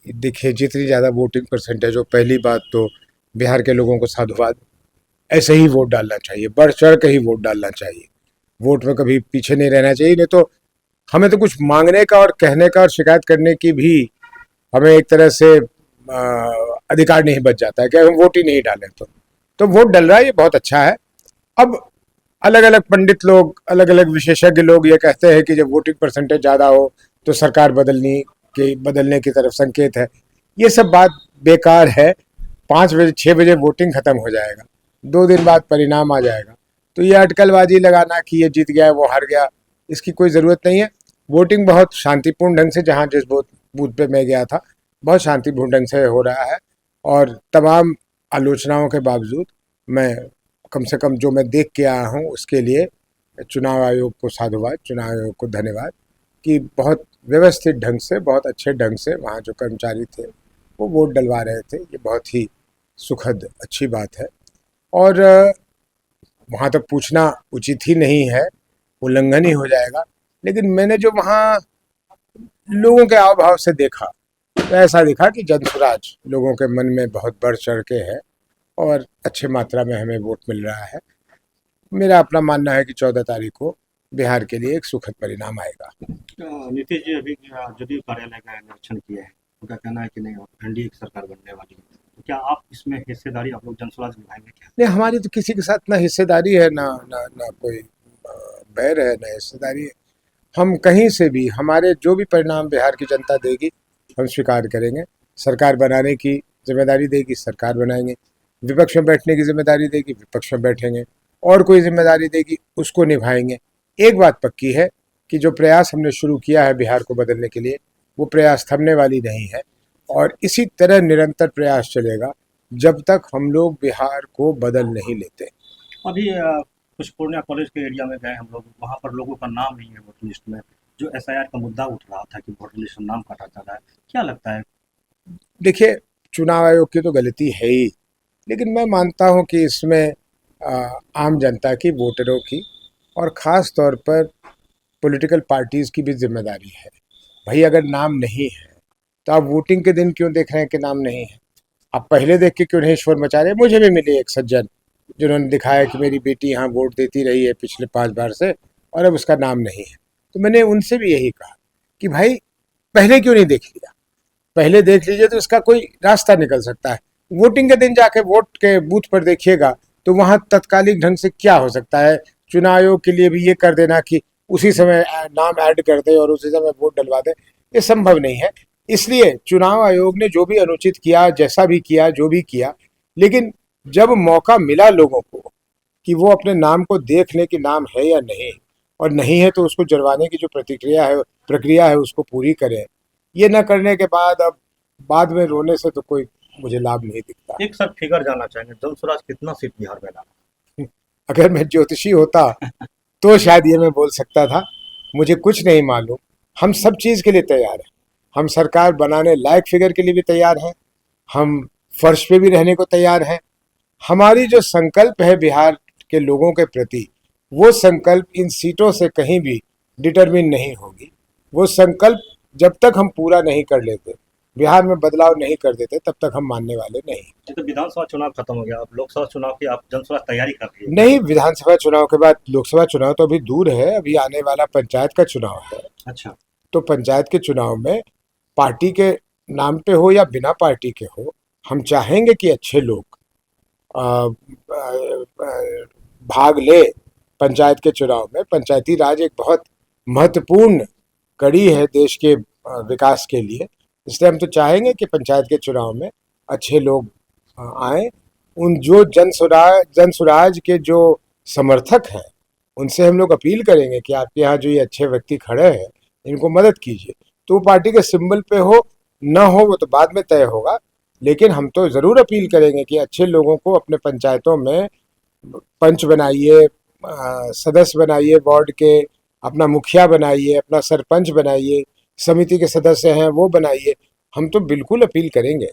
देखिए, जितनी ज़्यादा वोटिंग परसेंटेज हो, पहली बात तो बिहार के लोगों को साधुवाद, ऐसे ही वोट डालना चाहिए, बढ़ चढ़ के ही वोट डालना चाहिए। वोट में कभी पीछे नहीं रहना चाहिए, नहीं तो हमें तो कुछ मांगने का और कहने का और शिकायत करने की भी हमें एक तरह से अधिकार नहीं बच जाता है कि हम वोट ही नहीं डालें। तो वोट डल रहा है, ये बहुत अच्छा है। अब अलग अलग पंडित लोग, अलग अलग विशेषज्ञ लोग ये कहते हैं कि जब वोटिंग परसेंटेज ज़्यादा हो तो सरकार बदलने की तरफ संकेत है। ये सब बात बेकार है। 5 बजे 6 बजे वोटिंग खत्म हो जाएगा, 2 दिन बाद परिणाम आ जाएगा। तो ये अटकलबाजी लगाना कि ये जीत गया वो हार गया, इसकी कोई ज़रूरत नहीं है। वोटिंग बहुत शांतिपूर्ण ढंग से, जहाँ जिस बूथ पे मैं गया था, बहुत शांतिपूर्ण ढंग से हो रहा है। और तमाम आलोचनाओं के बावजूद मैं कम से कम जो मैं देख के आया हूँ उसके लिए चुनाव आयोग को साधुवाद, चुनाव आयोग को धन्यवाद कि बहुत व्यवस्थित ढंग से, बहुत अच्छे ढंग से वहाँ जो कर्मचारी थे वो वोट डलवा रहे थे। ये बहुत ही सुखद अच्छी बात है। और वहाँ तक पूछना उचित ही नहीं है, उल्लंघन ही हो जाएगा। लेकिन मैंने जो वहाँ लोगों के हाव भाव से देखा तो ऐसा दिखा कि जनसुराज लोगों के मन में बहुत बढ़ चढ़ के है और अच्छे मात्रा में हमें वोट मिल रहा है। मेरा अपना मानना है कि 14 तारीख को बिहार के लिए एक सुखद परिणाम आएगा। नीतीश जी अभी जदयू कार्यालय का निरीक्षण किया है, उनका कहना है कि नहीं एनडीए की सरकार बनने वाली है, तो क्या आप इसमें हिस्सेदारी आप लोग जनसुराज निभाएंगे क्या? नहीं, हमारी तो किसी के साथ ना हिस्सेदारी है, ना कोई बैर है, ना हिस्सेदारी है। हम कहीं से भी हमारे जो भी परिणाम बिहार की जनता देगी हम स्वीकार करेंगे। सरकार बनाने की जिम्मेदारी देगी, सरकार बनाएंगे। विपक्ष में बैठने की जिम्मेदारी देगी, विपक्ष में बैठेंगे। और कोई जिम्मेदारी देगी उसको निभाएंगे। एक बात पक्की है कि जो प्रयास हमने शुरू किया है बिहार को बदलने के लिए, वो प्रयास थमने वाली नहीं है और इसी तरह निरंतर प्रयास चलेगा जब तक हम लोग बिहार को बदल नहीं लेते। अभी कुछ पूर्णिया कॉलेज के एरिया में गए हम लोग, वहाँ पर लोगों का नाम नहीं है वोटर लिस्ट में, जो एसआईआर का मुद्दा उठ रहा था कि वोटर लिस्ट में नाम काटा जा रहा है, क्या लगता है? देखिए, चुनाव आयोग की तो गलती है ही, लेकिन मैं मानता हूं कि इसमें आम जनता की, वोटरों की और ख़ास तौर पर पॉलिटिकल पार्टीज़ की भी जिम्मेदारी है। भाई, अगर नाम नहीं है तो आप वोटिंग के दिन क्यों देख रहे हैं कि नाम नहीं है? आप पहले देख के क्यों नहीं शोर मचा रहे? मुझे भी मिले एक सज्जन जिन्होंने दिखाया कि मेरी बेटी यहाँ वोट देती रही है पिछले 5 बार से और अब उसका नाम नहीं है। तो मैंने उनसे भी यही कहा कि भाई, पहले क्यों नहीं देख लिया? पहले देख लीजिए तो इसका कोई रास्ता निकल सकता है। वोटिंग के दिन जाके वोट के बूथ पर देखिएगा तो वहाँ तत्कालिक ढंग से क्या हो सकता है? चुनाव आयोग के लिए भी ये कर देना कि उसी समय नाम ऐड कर दे और उसी समय वोट डलवा दे, ये संभव नहीं है। इसलिए चुनाव आयोग ने जो भी अनुचित किया, जैसा भी किया, जो भी किया, लेकिन जब मौका मिला लोगों को कि वो अपने नाम को देख लें कि नाम है या नहीं, और नहीं है तो उसको जुर्माने की जो प्रक्रिया है उसको पूरी करें। ये न करने के बाद अब बाद में रोने से तो कोई मुझे लाभ नहीं दिखता। एक सर फिगर जानना चाहेंगे, जनसुराज कितना सीट बिहार में लाया? अगर मैं ज्योतिषी होता तो शायद ये मैं बोल सकता था। मुझे कुछ नहीं मालूम। हम सब चीज़ के लिए तैयार हैं। हम सरकार बनाने लायक फिगर के लिए भी तैयार हैं। हम फर्श पे भी रहने को तैयार हैं। हमारी जो संकल्प है बिहार के लोगों के प्रति, वो संकल्प इन सीटों से कहीं भी डिटरमिन नहीं होगी। वो संकल्प जब तक हम पूरा नहीं कर लेते, बिहार में बदलाव नहीं कर देते, तब तक हम मानने वाले नहीं। ये तो विधानसभा चुनाव खत्म हो गया, अब लोकसभा चुनाव की आप जनसुराज तैयारी कर रही है क्या? नहीं, विधानसभा चुनाव के बाद लोकसभा चुनाव तो अभी दूर है। अभी आने वाला पंचायत का चुनाव है। अच्छा। तो पंचायत के चुनाव में पार्टी के नाम पे हो या बिना पार्टी के हो, हम चाहेंगे कि अच्छे लोग आ, आ, आ, भाग ले पंचायत के चुनाव में। पंचायती राज एक बहुत महत्वपूर्ण कड़ी है देश के विकास के लिए। इसलिए हम तो चाहेंगे कि पंचायत के चुनाव में अच्छे लोग आए। उन जो जनसुराज के जो समर्थक हैं, उनसे हम लोग अपील करेंगे कि आपके यहाँ जो ये अच्छे व्यक्ति खड़े हैं, इनको मदद कीजिए। तो वो पार्टी के सिंबल पे हो न हो वो तो बाद में तय होगा, लेकिन हम तो ज़रूर अपील करेंगे कि अच्छे लोगों को अपने पंचायतों में पंच बनाइए, सदस्य बनाइए वार्ड के, अपना मुखिया बनाइए, अपना सरपंच बनाइए, समिति के सदस्य हैं वो बनाइए। हम तो बिल्कुल अपील करेंगे।